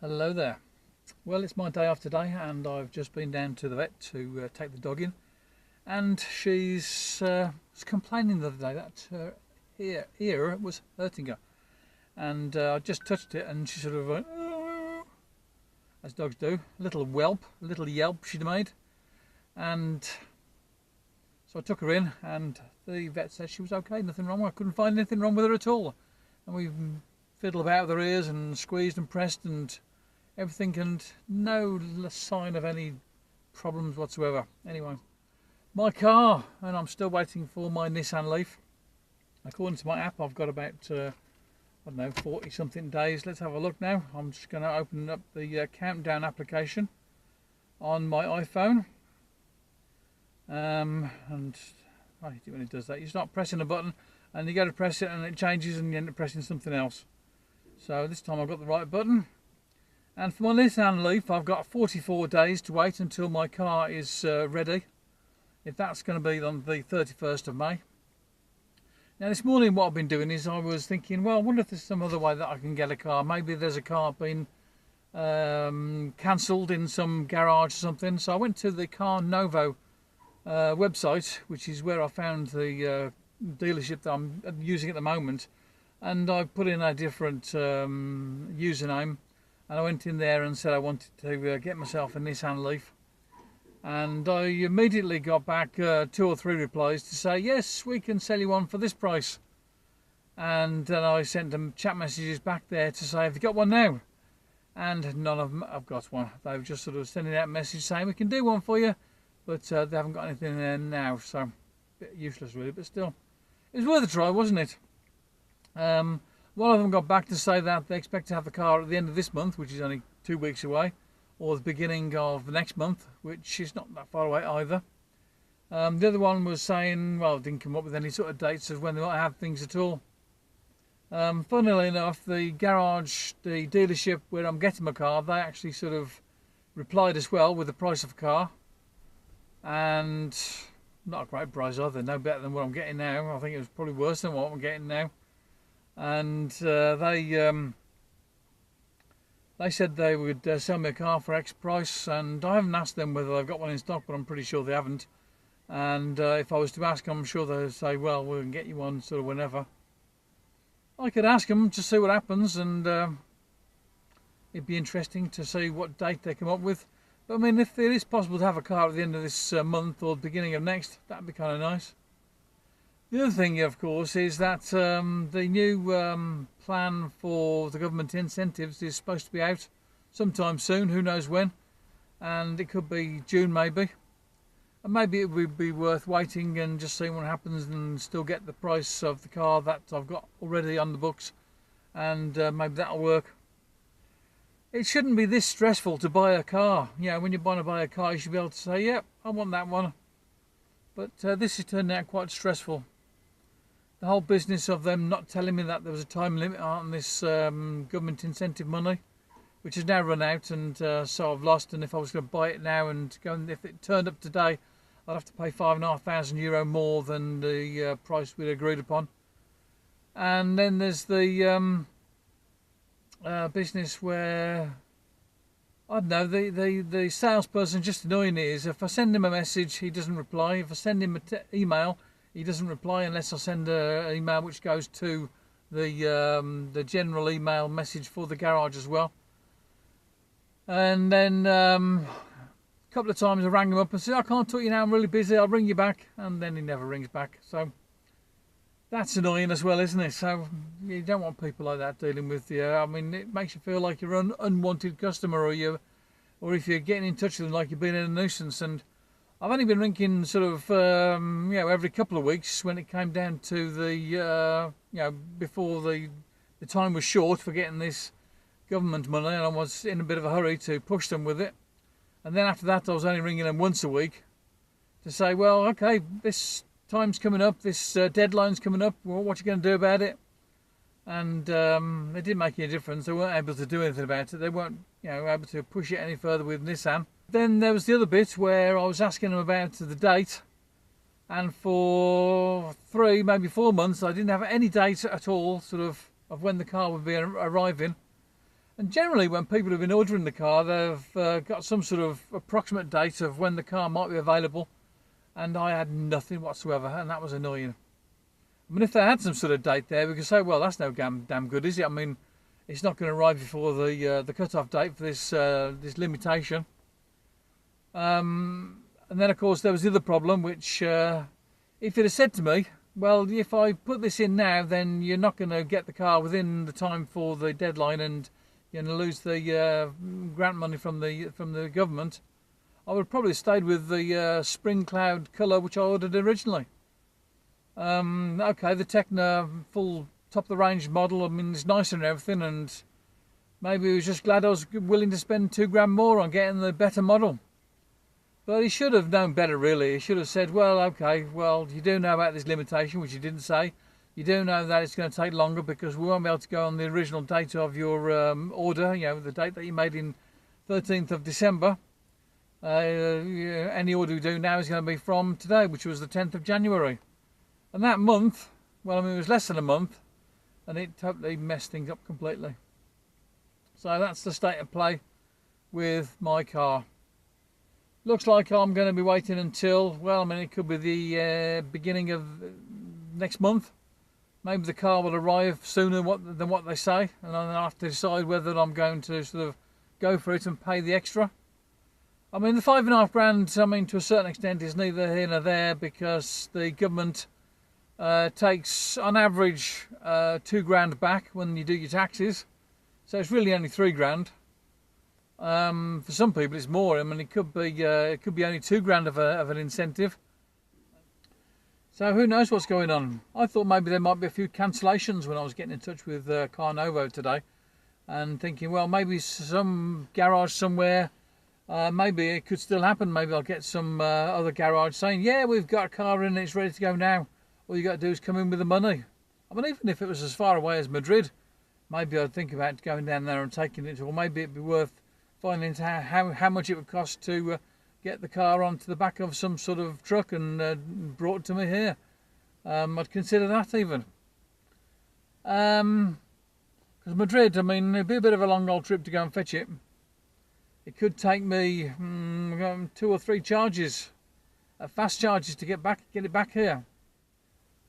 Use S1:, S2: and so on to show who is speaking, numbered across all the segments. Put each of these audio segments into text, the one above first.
S1: Hello there. Well, it's my day off today and I've just been down to the vet to take the dog in, and she's was complaining the other day that her ear was hurting her, and I just touched it and she sort of went, "Oh," as dogs do, a little yelp she'd made, and so I took her in and the vet said she was okay, nothing wrong. I couldn't find anything wrong with her at all, and we fiddled about with her ears and squeezed and pressed and everything, and no sign of any problems whatsoever. Anyway, my car, and I'm still waiting for my Nissan Leaf. According to my app, I've got about I don't know, 40 something days. Let's have a look now. I'm just going to open up the countdown application on my iPhone, and I hate it when it does that. You start pressing a button and you go to press it and it changes and you end up pressing something else. So this time I've got the right button. And for my Nissan Leaf, I've got 44 days to wait until my car is ready. If that's going to be on the 31st of May. Now this morning what I've been doing is I was thinking, well, I wonder if there's some other way that I can get a car. Maybe there's a car being cancelled in some garage or something. So I went to the Car Novo website, which is where I found the dealership that I'm using at the moment. And I put in a different username. And I went in there and said I wanted to get myself a Nissan Leaf, and I immediately got back 2 or 3 replies to say, yes, we can sell you one for this price. And then I sent them chat messages back there to say, have you got one now? And none of them have got one. They've just sort of sending out a message saying we can do one for you, but they haven't got anything there now, so a bit useless really, but still it was worth a try, wasn't it? One of them got back to say that they expect to have the car at the end of this month, which is only 2 weeks away, or the beginning of the next month, which is not that far away either. The other one was saying, well, didn't come up with any sort of dates of when they might have things at all. Funnily enough, the garage, the dealership where I'm getting my car, they actually sort of replied as well with the price of the car, and not a great price either, no better than what I'm getting now. I think it was probably worse than what I'm getting now. And they said they would sell me a car for X price, and I haven't asked them whether they've got one in stock, but I'm pretty sure they haven't. And if I was to ask them, I'm sure they'd say, well, we can get you one sort of whenever. I could ask them to see what happens, and it'd be interesting to see what date they come up with. But I mean, if it is possible to have a car at the end of this month or the beginning of next, that'd be kind of nice. The other thing, of course, is that the new plan for the government incentives is supposed to be out sometime soon, who knows when, and it could be June maybe. And maybe it would be worth waiting and just seeing what happens and still get the price of the car that I've got already on the books, and maybe that'll work. It shouldn't be this stressful to buy a car. You know, when you want to buy a car, you should be able to say, yep, I want that one. But this has turned out quite stressful. The whole business of them not telling me that there was a time limit on this government incentive money, which has now run out, and so I've lost. And if I was going to buy it now and go, and if it turned up today, I'd have to pay €5,500 more than the price we'd agreed upon. And then there's the business where, I don't know, the salesperson just annoying me is if I send him a message, he doesn't reply. If I send him an email, he doesn't reply unless I send an email which goes to the general email message for the garage as well. And then a couple of times I rang him up and said, I can't talk to you now, I'm really busy, I'll ring you back. And then he never rings back. So that's annoying as well, isn't it? So you don't want people like that dealing with you. I mean, it makes you feel like you're an unwanted customer, or if you're getting in touch with them like you're being a nuisance. And I've only been ringing sort of, every couple of weeks when it came down to the, before the time was short for getting this government money, and I was in a bit of a hurry to push them with it. And then after that, I was only ringing them once a week to say, well, okay, this time's coming up, this deadline's coming up, well, what are you going to do about it? And it didn't make any difference. They weren't able to do anything about it. They weren't, able to push it any further with Nissan. Then there was the other bit where I was asking them about the date, and for 3, maybe 4 months I didn't have any date at all, sort of when the car would be arriving. And generally when people have been ordering the car, they've got some sort of approximate date of when the car might be available, and I had nothing whatsoever, and that was annoying. I mean, if they had some sort of date there, we could say, well, that's no damn good, is it? I mean, it's not going to arrive before the cut-off date for this limitation. And then, of course, there was the other problem, which if it had said to me, well, if I put this in now, then you're not going to get the car within the time for the deadline, and you're going to lose the grant money from the government, I would have probably stayed with the spring cloud colour which I ordered originally. Okay, the Tecna full top of the range model, I mean, it's nicer and everything, and maybe he was just glad I was willing to spend £2 more on getting the better model. But he should have known better, really. He should have said, well, okay, well, you do know about this limitation, which you didn't say. You do know that it's going to take longer because we won't be able to go on the original date of your order, you know, the date that you made in 13th of December. Any order we do now is going to be from today, which was the 10th of January. And that month, well, I mean, it was less than a month, and it totally messed things up completely. So that's the state of play with my car. Looks like I'm going to be waiting until, well, I mean, it could be the beginning of next month. Maybe the car will arrive sooner than what they say, and then I'll have to decide whether I'm going to sort of go for it and pay the extra. I mean, the £5,500, I mean, to a certain extent is neither here nor there, because the government takes on average £2,000 back when you do your taxes, so it's really only £3,000. For some people it's more. I mean, it could be only £2,000 of an incentive. So who knows what's going on. I thought maybe there might be a few cancellations when I was getting in touch with Car Novo today, and thinking, well, maybe some garage somewhere, maybe it could still happen. Maybe I'll get some other garage saying, yeah, we've got a car in, it's ready to go now. All you got to do is come in with the money. I mean, even if it was as far away as Madrid, maybe I'd think about going down there and taking it, or maybe it'd be worth finding out how much it would cost to get the car onto the back of some sort of truck and brought to me here. I'd consider that even. Because Madrid, I mean, it'd be a bit of a long old trip to go and fetch it. It could take me 2 or 3 charges, fast charges, to get it back here.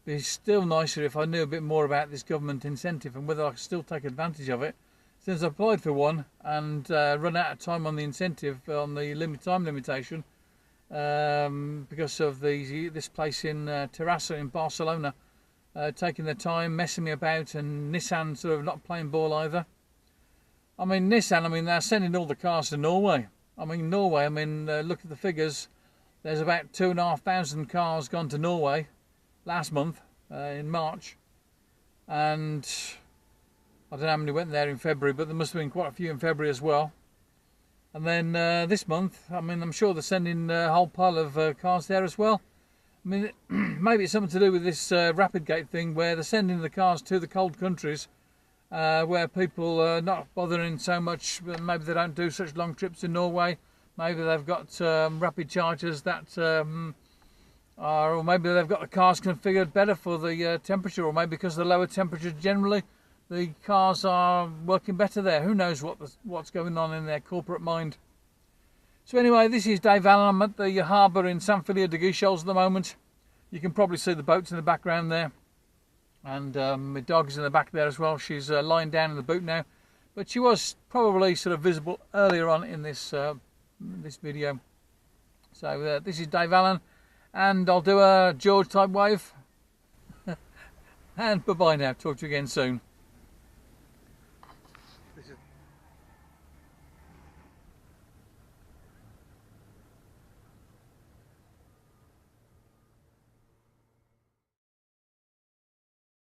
S1: It'd be still nicer if I knew a bit more about this government incentive and whether I could still take advantage of it. Since I applied for one and run out of time on the incentive, on the time limitation, because of this place in Terrassa in Barcelona, taking their time, messing me about, and Nissan sort of not playing ball either. I mean, Nissan, I mean, they're sending all the cars to Norway. I mean, Norway, I mean, look at the figures. There's about 2,500 cars gone to Norway last month, in March, and I don't know how many went there in February, but there must have been quite a few in February as well. And then this month, I mean, I'm sure they're sending a whole pile of cars there as well. I mean, maybe it's something to do with this rapid gate thing, where they're sending the cars to the cold countries, where people are not bothering so much. Maybe they don't do such long trips in Norway. Maybe they've got rapid chargers that or maybe they've got the cars configured better for the temperature, or maybe because of the lower temperature generally, the cars are working better there. Who knows what's going on in their corporate mind. So anyway, this is Dave Allen. I'm at the Harbour in San Feliu de Guixols at the moment. You can probably see the boats in the background there. And my dog is in the back there as well. She's lying down in the boot now. But she was probably sort of visible earlier on in this video. So this is Dave Allen. And I'll do a George type wave. And bye-bye now. Talk to you again soon.